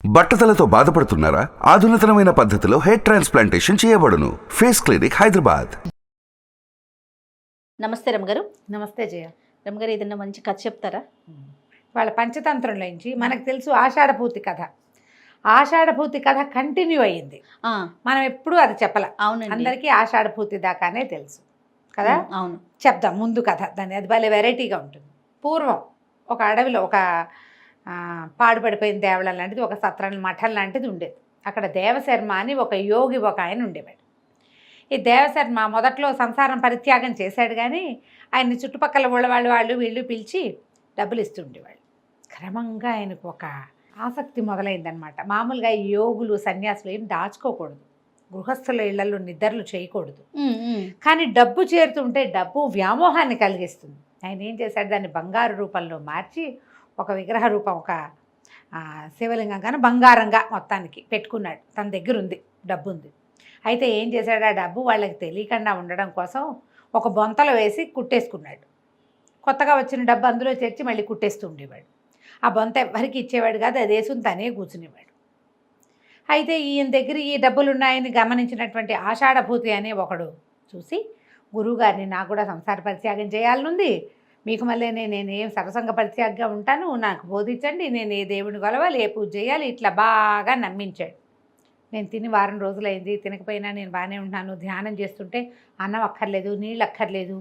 బట్టతలతో బాధపడుతున్నారా? ఆధునితనమైన పద్ధతిలో hair transplantation చేయబడును. Face clinic, Hyderabad. నమస్తే రమగారు. నమస్తే జయ. రమగారు, ఏదన్నా మంచి కథ చెప్తారా? వాళ్ళ పంచతంత్రంలోంచి మనకు తెలుసు ఆషాఢభూతి కథ. ఆషాఢభూతి కథ కంటిన్యూ అయ్యింది. మనం ఎప్పుడూ అది చెప్పాల. అవునండి, అందరికీ ఆషాఢభూతి దాకానే తెలుసు కదా. అవును. చెప్దాం ముందు కథ. దాన్ని అది భలే వెరైటీగా ఉంటుంది. పూర్వం ఒక అడవిలో ఒక పాడుపడిపోయిన దేవళం లాంటిది, ఒక సత్రం మఠం లాంటిది ఉండేది. అక్కడ దేవశర్మ అని ఒక యోగి ఒక ఆయన ఉండేవాడు. ఈ దేవశర్మ మొదట్లో సంసారం పరిత్యాగం చేశాడు, కానీ ఆయన్ని చుట్టుపక్కల వాళ్ళు వీళ్ళు పిలిచి డబ్బులు ఇస్తుండేవాళ్ళు. క్రమంగా ఆయనకు ఒక ఆసక్తి మొదలైందనమాట. మామూలుగా ఈ యోగులు సన్యాసులు ఏం దాచుకోకూడదు, గృహస్థుల ఇళ్లలో నిద్రలు చేయకూడదు. కానీ డబ్బు చేరుతుంటే డబ్బు వ్యామోహాన్ని కలిగిస్తుంది. ఆయన ఏం చేశాడు, దాన్ని బంగారు రూపంలో మార్చి ఒక విగ్రహ రూపం, ఒక శివలింగం కానీ బంగారంగా మొత్తానికి పెట్టుకున్నాడు. తన దగ్గర ఉంది, డబ్బు ఉంది. అయితే ఏం చేశాడు, ఆ డబ్బు వాళ్ళకి తెలియకుండా ఉండడం కోసం ఒక బొంతలో వేసి కుట్టేసుకున్నాడు. కొత్తగా వచ్చిన డబ్బు అందులో చేర్చి మళ్ళీ కుట్టేస్తూ ఉండేవాడు. ఆ బొంత ఎవరికి ఇచ్చేవాడు కాదు, అది వేసుకుని తనే కూర్చునేవాడు. అయితే ఈయన దగ్గర ఈ డబ్బులు ఉన్నాయని గమనించినటువంటి ఆషాఢభూతి అనే ఒకడు చూసి, గురువుగారిని నాకు కూడా సంసార పరిత్యాగం చేయాలనుంది, మీకు మళ్ళీ నేనేం సర్వసంగ పరిత్యాగంగా ఉంటాను, నాకు బోధించండి, నేను ఏ దేవుని కొలవాలి, ఏ పూజ చేయాలి, ఇట్లా బాగా నమ్మించాడు. నేను తిని వారం రోజులైంది, తినకపోయినా నేను బాగానే ఉంటున్నాను, ధ్యానం చేస్తుంటే అన్నం అక్కర్లేదు, నీళ్ళు అక్కర్లేదు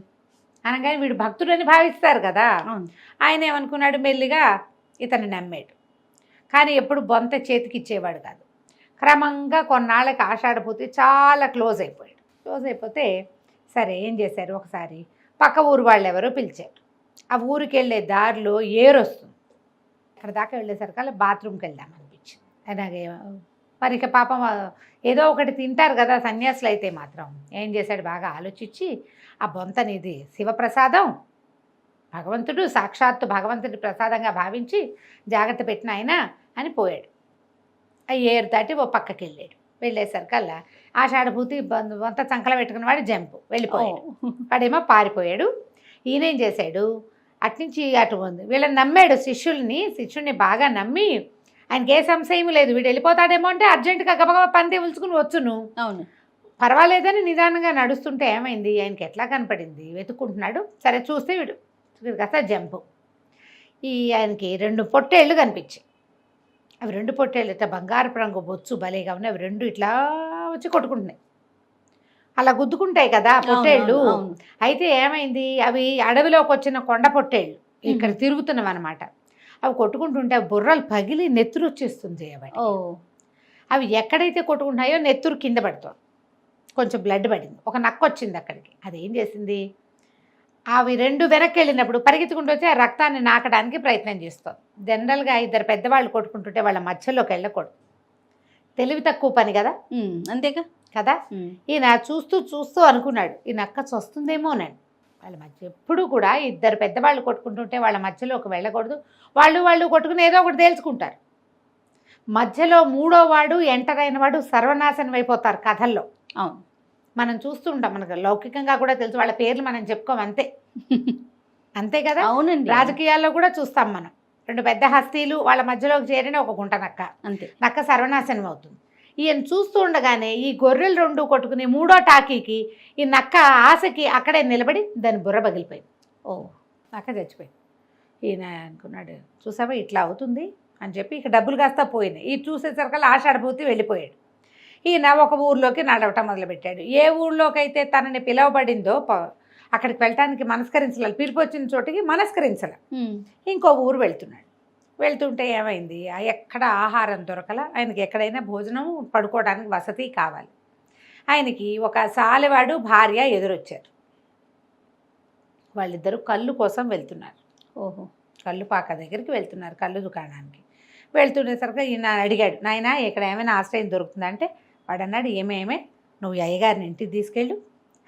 అనగానే వీడు భక్తుడని భావిస్తారు కదా. ఆయన ఏమనుకున్నాడు, మెల్లిగా ఇతన్ని నమ్మాడు. కానీ ఎప్పుడు బొంత చేతికి ఇచ్చేవాడు కాదు. క్రమంగా కొన్నాళ్ళకి ఆషాఢభూతి చాలా క్లోజ్ అయిపోతే సరే ఏం చేశారు, ఒకసారి పక్క ఊరు వాళ్ళు ఎవరో పిలిచారు. ఆ ఊరికి వెళ్ళే దారిలో ఏరు వస్తుంది. అక్కడ దాకా వెళ్ళేసరికల్లా బాత్రూమ్కి వెళ్దామనిపించింది. అలాగే మరి ఇక పాపం ఏదో ఒకటి తింటారు కదా సన్యాసులు అయితే మాత్రం. ఏం చేశాడు, బాగా ఆలోచించి ఆ బొంతనిది శివప్రసాదం, భగవంతుడు సాక్షాత్తు భగవంతుడి ప్రసాదంగా భావించి జాగ్రత్త పెట్టిన ఆయన అని పోయాడు. ఆ ఏరు దాటి ఓ పక్కకి వెళ్ళేసరికల్లా ఆషాఢభూతి బొంత చంకల పెట్టుకున్నవాడు జంపు వెళ్ళిపోయాడు. వాడేమో పారిపోయాడు. ఈయనేం చేశాడు, అట్నుంచి అటు ఉంది వీళ్ళని నమ్మాడు, శిష్యుల్ని బాగా నమ్మి ఆయనకి ఏ సంశయం లేదు, వీడు వెళ్ళిపోతాడేమో అంటే అర్జెంటుగా గబగబా పని తెవుల్చుకుని వచ్చును. అవును, పర్వాలేదని నిదానంగా నడుస్తుంటే ఏమైంది, ఆయనకి ఎట్లా కనపడింది, వెతుక్కుంటున్నాడు. సరే చూస్తే వీడు కాస్త జంపు. ఆయనకి 2 పొట్టేళ్ళు కనిపించాయి. అవి 2 పొట్టేళ్ళు ఇట్లా బంగారపు రంగు బొచ్చు భలేగా ఉన్నాయి. అవి 2 ఇట్లా వచ్చి కొట్టుకుంటున్నాయి. అలా గుద్దుకుంటాయి కదా పొట్టేళ్ళు. అయితే ఏమైంది, అవి అడవిలోకి వచ్చిన కొండ పొట్టేళ్ళు ఇక్కడ తిరుగుతున్నాం అనమాట. అవి కొట్టుకుంటుంటే అవి బుర్రలు పగిలి నెత్తురు వచ్చేస్తుంది. అవి ఎక్కడైతే కొట్టుకుంటున్నాయో నెత్తురు కింద పడుతుంది, కొంచెం బ్లడ్ పడింది, ఒక నక్క వచ్చింది అక్కడికి. అదేం చేసింది, అవి 2 వెనక్కి వెళ్ళినప్పుడు పరిగెత్తుకుంటూ వచ్చి ఆ రక్తాన్ని నాకడానికి ప్రయత్నం చేస్తుంది. జనరల్గా 2 పెద్దవాళ్ళు కొట్టుకుంటుంటే వాళ్ళ మధ్యలోకి వెళ్ళకూడదు, తెలివి తక్కువ పని కదా. అంతేగా కదా. ఈయన చూస్తూ అనుకున్నాడు, ఈ నక్క చస్తుందేమోనండి. వాళ్ళ మధ్య ఎప్పుడు కూడా 2 పెద్దవాళ్ళు కొట్టుకుంటుంటే వాళ్ళ మధ్యలోకి వెళ్ళకూడదు. వాళ్ళు కొట్టుకుని ఏదో ఒకటి తేల్చుకుంటారు. మధ్యలో 3వ వాడు ఎంటర్ అయిన వాడు సర్వనాశనం అయిపోతారు కథల్లో. అవును, మనం చూస్తూ ఉంటాం, మనకు లౌకికంగా కూడా తెలుసు. వాళ్ళ పేర్లు మనం చెప్పుకోం అంతే కదా. అవునండి, రాజకీయాల్లో కూడా చూస్తాం మనం. 2 పెద్ద హస్తీలు వాళ్ళ మధ్యలోకి చేరిన ఒక గుంట నక్క, అంతే, నక్క సర్వనాశనం అవుతుంది. ఈయన చూస్తూ ఉండగానే ఈ గొర్రెలు 2 కొట్టుకుని 3వ టాకీకి ఈ నక్క ఆశకి అక్కడే నిలబడి దాని బుర్ర పగిలిపోయింది. నక్క చచ్చిపోయింది. ఈయన అనుకున్నాడు, చూసావా ఇట్లా అవుతుంది అని చెప్పి ఇక డబ్బులు కాస్తా పోయినాయి. ఈ చూసేసరికల్లా ఆషాఢభూతి వెళ్ళిపోయాడు. ఈయన ఒక ఊర్లోకి నడవటం మొదలుపెట్టాడు. ఏ ఊళ్ళోకి అయితే తనని పిలువబడిందో అక్కడికి వెళ్ళటానికి మనస్కరించాలి, పిలుపు వచ్చిన చోటికి మనస్కరించాలి. ఇంకో ఊరు వెళ్తుంటే ఏమైంది, ఎక్కడ ఆహారం దొరకల. ఆయనకి ఎక్కడైనా భోజనం పడుకోవడానికి వసతి కావాలి. ఆయనకి ఒక సాలెవాడు భార్య ఎదురొచ్చారు. వాళ్ళిద్దరూ కళ్ళు కోసం వెళ్తున్నారు. కళ్ళు పాక దగ్గరికి వెళ్తున్నారు, కళ్ళు దుకాణానికి. వెళ్తుండేసరికి ఈయన అడిగాడు, నాయనా ఇక్కడ ఏమైనా ఆశ్రయం దొరుకుతుందంటే వాడు అన్నాడు, ఏమేమే నువ్వు అయ్యగారిని ఇంటికి తీసుకెళ్ళు,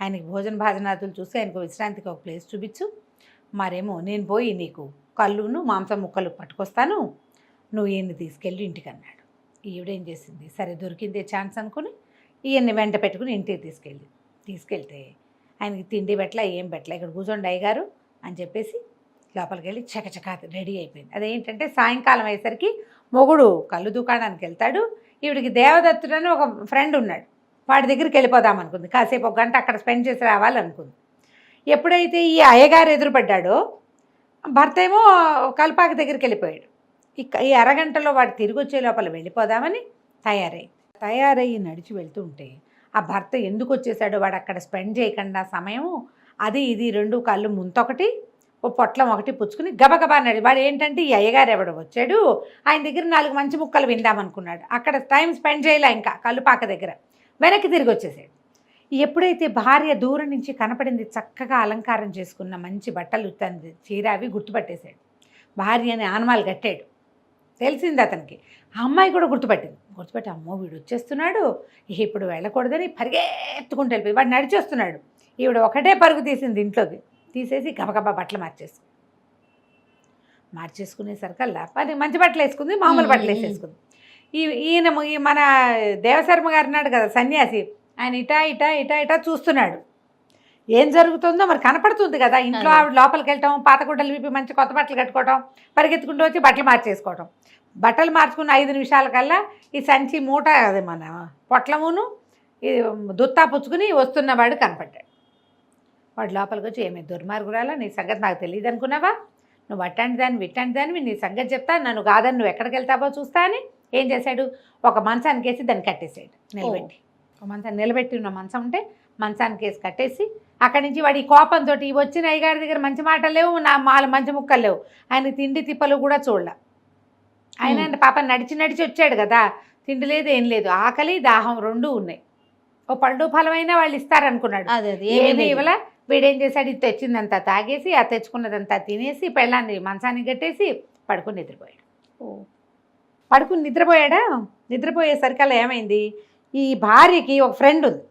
ఆయనకి భాజనాదులు చూసి ఆయనకు విశ్రాంతికి ఒక ప్లేస్ చూపించు, మరేమో నేను పోయి నీకు కళ్ళును మాంసం ముక్కలు పట్టుకొస్తాను, నువ్వు ఈయన్ని తీసుకెళ్ళి ఇంటికి అన్నాడు. ఈవిడేం చేసింది, సరే దొరికిందే ఛాన్స్ అనుకుని ఈయన్ని వెంట పెట్టుకుని ఇంటికి తీసుకెళ్తే ఆయనకి తిండి పెట్టలా, ఏం పెట్టలా, ఇక్కడ కూర్చోండి అయ్యగారు అని చెప్పేసి లోపలికి వెళ్ళి చకచకా రెడీ అయిపోయింది. అదేంటంటే సాయంకాలం అయ్యేసరికి మొగుడు కళ్ళు దుకాణానికి వెళ్తాడు. ఈవిడికి దేవదత్తుడు అని ఒక ఫ్రెండ్ ఉన్నాడు, వాడి దగ్గరికి వెళ్ళిపోదాం అనుకుంది. కాసేపు ఒక గంట అక్కడ స్పెండ్ చేసి రావాలనుకుంది. ఎప్పుడైతే ఈ అయ్యగారు ఎదురుపడ్డాడో భర్త ఏమో కల్పాక దగ్గరికి వెళ్ళిపోయాడు. ఈ అరగంటలో వాడు తిరిగి వచ్చే లోపల వెళ్ళిపోదామని తయారయ్యి నడిచి వెళ్తూ ఉంటే ఆ భర్త ఎందుకు వచ్చేసాడో వాడు అక్కడ స్పెండ్ చేయకుండా సమయం అది ఇది 2 కళ్ళు ముంతొకటి ఓ పొట్లం ఒకటి పుచ్చుకుని గబగబా నడి. వాడు ఏంటంటే ఈ అయ్యగారు ఎవడో వచ్చాడు, ఆయన దగ్గర 4 మంచి ముక్కలు విందామనుకున్నాడు. అక్కడ టైం స్పెండ్ చేయలే, ఇంకా కల్లుపాక దగ్గర వెనక్కి తిరిగి వచ్చేసాడు. ఎప్పుడైతే భార్య దూరం నుంచి కనపడింది, చక్కగా అలంకారం చేసుకున్న మంచి బట్టలు తన చీర అవి గుర్తుపట్టేశాడు. భార్యని ఆనమాలు కట్టాడు, తెలిసింది అతనికి. ఆ అమ్మాయి కూడా గుర్తుపట్టి అమ్మో వీడు వచ్చేస్తున్నాడు, ఇప్పుడు వెళ్ళకూడదని పరిగెత్తుకుంటూ వెళ్ళిపోయి వాడు నడిచొస్తున్నాడు. ఈవిడ ఒకటే పరుగు తీసింది ఇంట్లోకి, తీసేసి గబగబా బట్టలు మార్చేసుకునేసరికల్లా మంచి బట్టలు వేసుకుంది, మామూలు బట్టలు వేసేసుకుంది. ఈయన మన దేవశర్మ గారు ఉన్నాడు కదా సన్యాసి, ఆయన ఇటా చూస్తున్నాడు. ఏం జరుగుతుందో మరి కనపడుతుంది కదా. ఇంట్లో ఆవిడ లోపలికి వెళ్ళటం, పాత గుడ్డలు విప్పి మంచి కొత్త బట్టలు కట్టుకోవటం, పరిగెత్తుకుంటూ వచ్చి బట్టలు మార్చేసుకోవటం. బట్టలు మార్చుకున్న 5 నిమిషాల కల్లా ఈ సంచి మూట అది మన పొట్లమును ఈ దుత్తా పుచ్చుకుని వస్తున్నవాడు కనపడ్డాడు. వాడు లోపలికి వచ్చి ఏమే దుర్మార్గురాలా, నీ సంగతి నాకు తెలియదు అనుకున్నావా, నువ్వు అట్లాంటి దానివి నీ సంగతి చెప్తా, నన్ను కాదని నువ్వు ఎక్కడికి వెళ్తావో చూస్తా అని ఏం చేశాడు, ఒక మంచానికి వేసి దాన్ని కట్టేసాడు. ఒక మంచాన్ని నిలబెట్టి ఉన్న మంచం ఉంటే మంచానికి వేసి కట్టేసి అక్కడి నుంచి వాడి కోపంతో వచ్చిన అయ్యగారి దగ్గర మంచి మాటలు లేవు, నా మంచి ముక్కలు లేవు, ఆయన తిండి తిప్పలు కూడా చూడలే. ఆయన పాప నడిచి వచ్చాడు కదా, తిండి లేదు ఏం లేదు, ఆకలి దాహం 2 ఉన్నాయి. ఓ పళ్ళు ఫలమైనా వాళ్ళు ఇస్తారనుకున్నాడు, ఏమీ ఇవ్వలా. వీడేం చేశాడు, ఇది తెచ్చిందంతా తాగేసి ఆ తెచ్చుకున్నదంతా తినేసి పెళ్ళాన్ని మంచానికి కట్టేసి పడుకుని నిద్రపోయాడా. నిద్రపోయేసరికల్లా ఏమైంది, ఈ భార్యకి ఒక ఫ్రెండ్ ఉంది,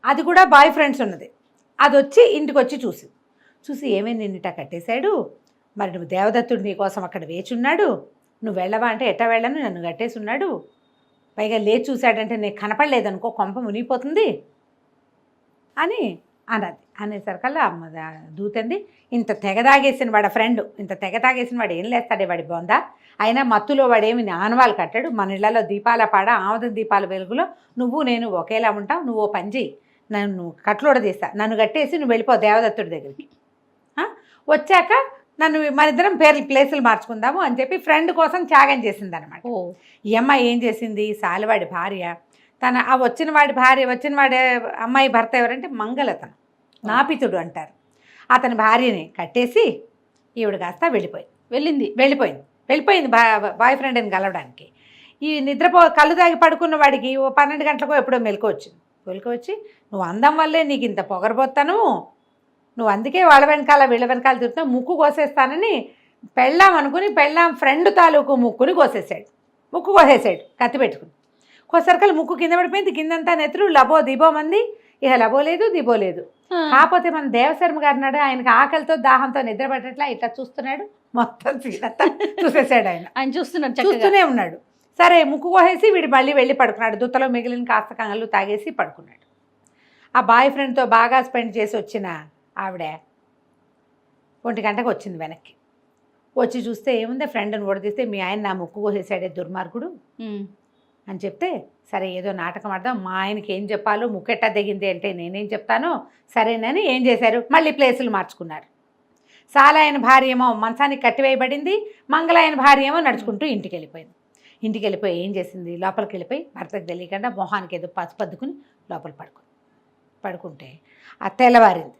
అది కూడా బాయ్ ఫ్రెండ్స్ ఉన్నది. అది వచ్చి ఇంటికి వచ్చి చూసి ఏమైంది, నిన్నిట కట్టేశాడు, మరి నువ్వు దేవదత్తుడు నీ కోసం అక్కడ వేచున్నాడు, నువ్వు వెళ్ళవా అంటే ఎట్టా వెళ్ళను, నన్ను కట్టేసి ఉన్నాడు, పైగా లేచి చూశాడంటే నేను కనపడలేదనుకో కొంప మునిగిపోతుంది అని అన్నది. అనేసరికల్లా దూతంది, ఇంత తెగదాగేసిన వాడు ఫ్రెండ్, ఇంత తెగదాగేసిన వాడు ఏం లేస్తాడే వాడి బొందా, అయినా మత్తులో వాడేమి ఆనవాళ్ళు కట్టాడు, మన ఇళ్లలో దీపాల పాడ ఆమదం దీపాల వెలుగులో నువ్వు నేను ఒకేలా ఉంటావు, నువ్వు ఓ పని చేయి, నన్ను కట్లోడదీస్తా, నన్ను కట్టేసి నువ్వు వెళ్ళిపో దేవదత్తుడి దగ్గరికి, వచ్చాక నన్ను మనిద్దరం ప్లేసులు మార్చుకుందాము అని చెప్పి ఫ్రెండ్ కోసం త్యాగం చేసింది అనమాట. ఈ అమ్మాయి ఏం చేసింది, సాలివాడి భార్య వచ్చిన వాడి అమ్మాయి భర్త ఎవరంటే మంగళతను నాపితుడు అంటారు, అతని భార్యని కట్టేసి ఈవిడ కాస్త వెళ్ళిపోయింది బాయ్ ఫ్రెండ్ని కలవడానికి. ఈ కళ్ళు తాగి పడుకున్న వాడికి ఓ 12 గంటలకో ఎప్పుడో మెలకు వచ్చి నువ్వు అందం వల్లే నీకు ఇంత పొగరబోతాను, నువ్వు అందుకే వాళ్ళ వెనకాల వీళ్ళ వెనకాల తిరుగుతావు, ముక్కు కోసేస్తానని పెళ్ళాం అనుకుని పెళ్ళాం ఫ్రెండ్ తాలూకు ముక్కు కోసేసాడు కత్తి పెట్టుకుని. కోసరికలు ముక్కు కింద పడిపోయింది, కిందంతా నెత్తురు లబో దిబో మంది, ఇక లబో లేదు దిబో లేదు. కాకపోతే మన దేవశర్మ గారు నాడు ఆయనకి ఆకలితో దాహంతో నిద్ర పట్టట్లా ఇట్లా చూస్తున్నాడు, మొత్తం చూసేసాడు. ఆయన చూస్తూనే ఉన్నాడు. సరే ముక్కు కోసేసి వీడు మళ్ళీ వెళ్ళి పడుకున్నాడు, దుత్తలో మిగిలిన కాస్త కంగలు తాగేసి పడుకున్నాడు. ఆ బాయ్ ఫ్రెండ్తో బాగా స్పెండ్ చేసి వచ్చిన ఆవిడ 1 గంటకు వచ్చింది వెనక్కి. వచ్చి చూస్తే ఏముంది, ఫ్రెండ్ని ఓడదీస్తే మీ ఆయన నా ముక్కు కోసేసాడే దుర్మార్గుడు అని చెప్తే, సరే ఏదో నాటకం ఆడదాం, మా ఆయనకి ఏం చెప్పాలో ముక్కెట్టా దిగింది అంటే నేనేం చెప్తానో సరేనని ఏం చేశారు, మళ్ళీ ప్లేసులు మార్చుకున్నారు. సాలాయన భార్య ఏమో మంచానికి కట్టివేయబడింది, మంగళాయన భార్య ఏమో నడుచుకుంటూ ఇంటికి వెళ్ళిపోయి ఏం చేసింది, లోపలికి వెళ్ళిపోయి భర్తకు తెలియకుండా మొహానికి ఏదో పసుపద్దుకుని లోపల పడుకుంటే ఆ తెల్లవారింది.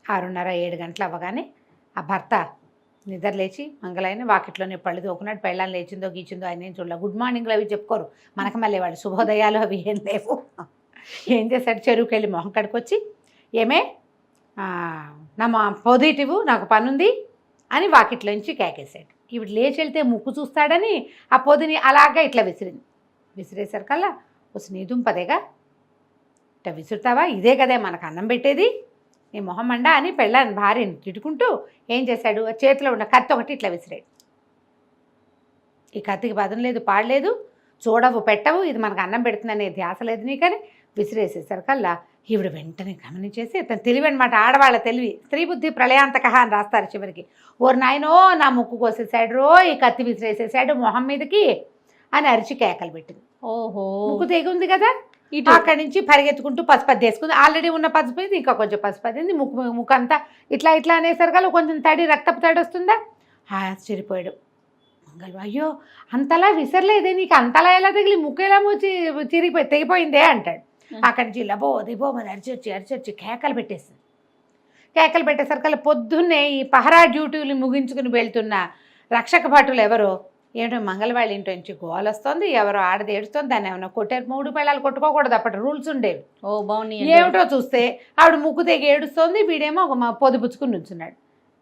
6:30-7 గంటలు అవ్వగానే ఆ భర్త నిద్ర లేచి మంగళాయన వాకిట్లోనే పళ్ళు తోకున్నాడు. పెళ్ళాన్ని లేచిందో గీచిందో ఆయన ఏం చూడలే, గుడ్ మార్నింగ్లు అవి చెప్పుకోరు మనకు, మళ్ళీ వాడు శుభోదయాలు అవి ఏం లేవు. ఏం చేశాడు, చెరువుకి వెళ్ళి మొహం కడుకొచ్చి ఏమే నా పొదిటివు నాకు పనుంది అని వాకిట్లోంచి కేకేశాడు. ఇవి లేచి వెళ్తే ముక్కు చూస్తాడని ఆ పొదిని అలాగా ఇట్లా విసిరేసరికల్లా వచ్చి నీ దుంపదేగా ఇట్లా విసురుతావా, ఇదే కదే మనకు అన్నం పెట్టేది, నీ మొహమ్మండా అని పెళ్ళాన్ని భార్యని తిట్టుకుంటూ ఏం చేశాడు, చేతిలో ఉన్న కత్తి ఒకటి ఇట్లా విసిరాడు. ఈ కత్తికి పదం లేదు పాడలేదు, చూడవు పెట్టవు, ఇది మనకు అన్నం పెడుతుందనే ధ్యాస లేదు నీకని విసిరేసేసరికల్లా ఈవిడ వెంటనే గమనించేసి తను తెలివి అనమాట, ఆడవాళ్ళ తెలివి, స్త్రీ బుద్ధి ప్రళయాంతక అని రాస్తారు చివరికి. ఓరు నాయనో నా ముక్కు కోసేసాడు రో, ఈ కత్తి విసిరేసేసాడు మొహం మీదకి అని అరిచి కేకలు పెట్టింది. ఓహో, ముక్కు తెగి ఉంది కదా, అక్కడి నుంచి పరిగెత్తుకుంటూ పసుపది వేసుకుంది. ఆల్రెడీ ఉన్న పసుపు ఇది ఇంకా కొంచెం పసుపదింది. ముక్కు అంతా ఇట్లా ఇట్లా అనేసరికల్లా కొంచెం తడి రక్తపు తడి వస్తుందా. ఆశ్చర్యపోయాడు మంగళ. అయ్యో అంతలా విసరలేదే, నీకు అంతలా ఎలా తగిలి, ముక్కు ఎలా చిరిగిపోయి తెగిపోయిందే అంటాడు. అక్కడి నుంచి లబో దిబో మరి అరిచొచ్చి కేకలు పెట్టేసింది. కేకలు పెట్టేసరికల్లా పొద్దున్నే ఈ పహరా డ్యూటీలు ముగించుకుని వెళ్తున్న రక్షక భటులు ఎవరో, ఏంటో మంగళవాళ్ళ ఇంటి నుంచి గోల వస్తుంది, ఎవరో ఆడది ఏడుస్తుంది, దాన్ని ఏమైనా కొట్టారు. 3 పెళ్ళాలు కొట్టుకోకూడదు, అప్పటి రూల్స్ ఉండేవి. ఓ బాగున్నాయి. ఏమిటో చూస్తే ఆవిడ ముక్కు తెగి ఏడుస్తోంది, వీడేమో ఒక పొదుపుచ్చుకుని నుంచున్నాడు.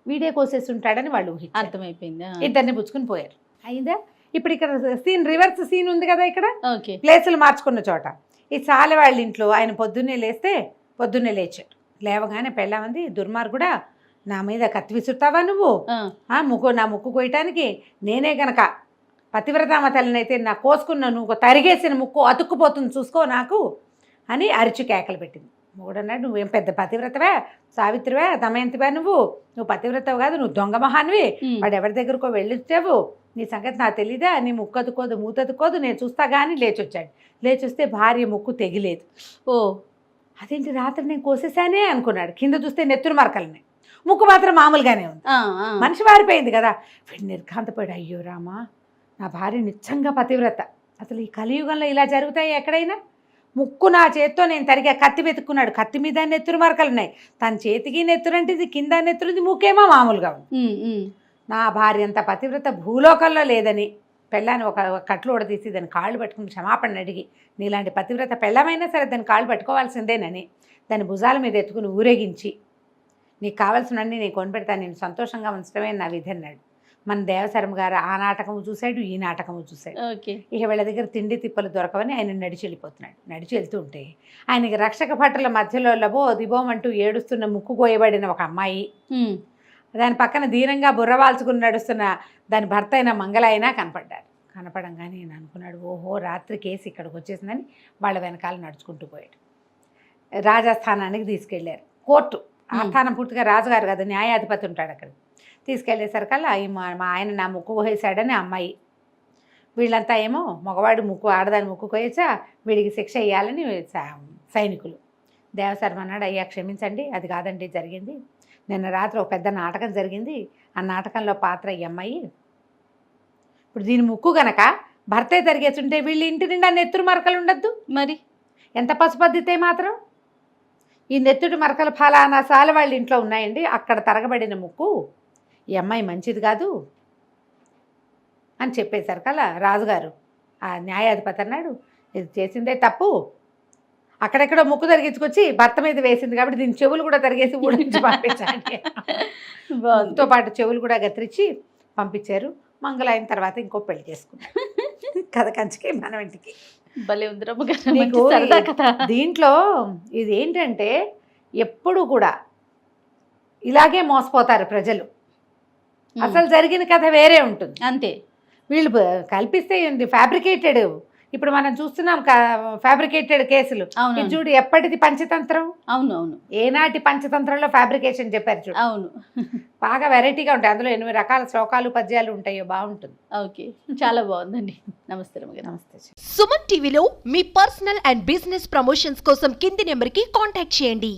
వీడే కోసేసి ఉంటాడని వాళ్ళు ఊహించారు. అర్థమైపోయింది. ఇద్దరిని పుచ్చుకుని పోయారు. అయిందా. ఇప్పుడు ఇక్కడ సీన్ రివర్స్ సీన్ ఉంది కదా, ఇక్కడ ఓకే ప్లేసులు మార్చుకున్న చోట ఈ సాలె వాళ్ళ ఇంట్లో ఆయన పొద్దున్నే లేచాడు. లేవగానే పెళ్ళామంది, దుర్మార్గుడా నా మీద కత్తి విసురుతావా నువ్వు, నా ముక్కు కోయటానికి, నేనే గనక పతివ్రతామ తల్లినైతే నా కోసుకున్న నువ్వు తరిగేసిన ముక్కు అతుక్కుపోతుంది చూసుకో నాకు అని అరిచి కేకలు పెట్టింది. మొగుడన్నాడు, నువ్వేం పెద్ద పతివ్రతవే, సావిత్రివే, దమయంతివే, నువ్వు పతివ్రతవు కాదు, నువ్వు దొంగ మహాన్వి, వాడు ఎవరి దగ్గరకో వెళ్ళొచ్చావు, నీ సంగతి నాకు తెలీదా, నీ ముక్కు అతుక్కోదు మూతతుక్కోదు, నేను చూస్తా కానీ లేచొచ్చాడు. లేచొస్తే భార్య ముక్కు తెగిలేదు. ఓ అదేంటి రాత్రి నేను కోసేసానే అనుకున్నాడు. కింద చూస్తే నెత్తురు మరకలనే, ముక్కు మాత్రం మామూలుగానే ఉంది. మనిషి వారిపోయింది కదా. వీడు నిర్ఘాంతపోయాడు. అయ్యో రామా, నా భార్య నిజంగా పతివ్రత, అసలు ఈ కలియుగంలో ఇలా జరుగుతాయి ఎక్కడైనా. ముక్కు నా చేత్తో నేను తరిగా కత్తి వెతుక్కున్నాడు, కత్తి మీద నెత్తురు మరకలు ఉన్నాయి, తన చేతికి నెత్తురు అంటే ఇది కింద నెత్తురుది, ముక్కేమో మామూలుగా ఉంది. నా భార్య అంత పతివ్రత భూలోకంలో లేదని పెళ్ళాన్ని ఒక కట్లు తీసి దాన్ని కాళ్ళు పట్టుకుని క్షమాపణ అడిగి, నీలాంటి పతివ్రత పెళ్ళమైనా సరే దాన్ని కాళ్ళు పట్టుకోవాల్సిందేనని దాని భుజాల మీద ఎత్తుకుని ఊరేగించి, నీకు కావాల్సినవన్నీ నేను కొనిపెడతాను, నేను సంతోషంగా ఉంచడమే నా విధి అన్నాడు. మన దేవశర్మ గారు ఆ నాటకము చూశాడు, ఈ నాటకము చూశాడు. ఇక వీళ్ళ దగ్గర తిండి తిప్పలు దొరకవని ఆయన నడిచి వెళ్ళిపోతున్నాడు. నడిచి వెళ్తూ ఉంటే ఆయనకి రక్షక భటుల మధ్యలో లబో దిబోమంటూ ఏడుస్తున్న ముక్కు కోయబడిన ఒక అమ్మాయి, దాని పక్కన దీనంగా బుర్రవాల్చుకుని నడుస్తున్న దాని భర్త అయిన మంగళ అయినా కనపడ్డారు. కనపడంగానే నేను అనుకున్నాడు, ఓహో రాత్రి కేసు ఇక్కడికి వచ్చేసిందని వాళ్ళ వెనకాల నడుచుకుంటూ పోయాడు. రాజస్థానానికి తీసుకెళ్లారు. కోర్టు ఆస్థానం పూర్తిగా రాజుగారు కదా, న్యాయాధిపతి ఉంటాడు అక్కడ. తీసుకెళ్లేసరికల్లా మా ఆయన నా ముక్కు కోసేశాడని అమ్మాయి, వీళ్ళంతా ఏమో మగవాడు ముక్కు ఆడదాని ముక్కు కోయచ్చా, వీడికి శిక్ష వేయాలని సైనికులు. దేవశర్మ అన్నాడు, అయ్యా క్షమించండి, అది కాదండి జరిగింది, నిన్న రాత్రి ఒక పెద్ద నాటకం జరిగింది, ఆ నాటకంలో పాత్ర ఈ అమ్మాయి. ఇప్పుడు దీని ముక్కు గనక భర్తే తరిగేస్తుంటే వీళ్ళు ఇంటి నిండా నెత్తురు మరకలు ఉండద్దు, మరి ఎంత పసుపద్దితే మాత్రం. ఈ నెత్తుడి మరకల ఫలానా సాల వాళ్ళ ఇంట్లో ఉన్నాయండి, అక్కడ తరగబడిన ముక్కు, ఈ అమ్మాయి మంచిది కాదు అని చెప్పేసరికల్లా రాజుగారు ఆ న్యాయాధిపతి అన్నాడు, ఇది చేసిందే తప్పు, అక్కడెక్కడో ముక్కు తరిగించుకొచ్చి భర్త మీద వేసింది కాబట్టి దీని చెవులు కూడా తరిగేసి ఊడించి పంపించాలి. తో పాటు చెవులు కూడా గత్రించి పంపించారు. మంగళ అయిన తర్వాత ఇంకో పెళ్లి చేసుకున్నారు. కథ కంచికి మనం ఇంటికి. దీంట్లో ఇది ఏంటంటే ఎప్పుడు కూడా ఇలాగే మోసపోతారు ప్రజలు. అసలు జరిగిన కథ వేరే ఉంటుంది అంతే. వీళ్ళు కల్పిస్తే ఫ్యాబ్రికేటెడ్. ఇప్పుడు మనం చూస్తున్నాం ఫ్యాబ్రికేటెడ్ కేసులు. చూడు ఎప్పటిది పంచతంత్రం. అవునవును, ఏనాటి పంచతంత్రంలో ఫ్యాబ్రికేషన్ చెప్పారు చూడు. అవును, బాగా వెరైటీగా ఉంటాయి. అందులో 8 రకాల శ్లోకాలు పద్యాలు ఉంటాయో, బాగుంటుంది. ఓకే, చాలా బాగుందండి. నమస్తే నమస్తే. సుమన్ టీవీలో మీ పర్సనల్ అండ్ బిజినెస్ ప్రమోషన్స్ కోసం కింది నెంబర్కి కాంటాక్ట్ చేయండి.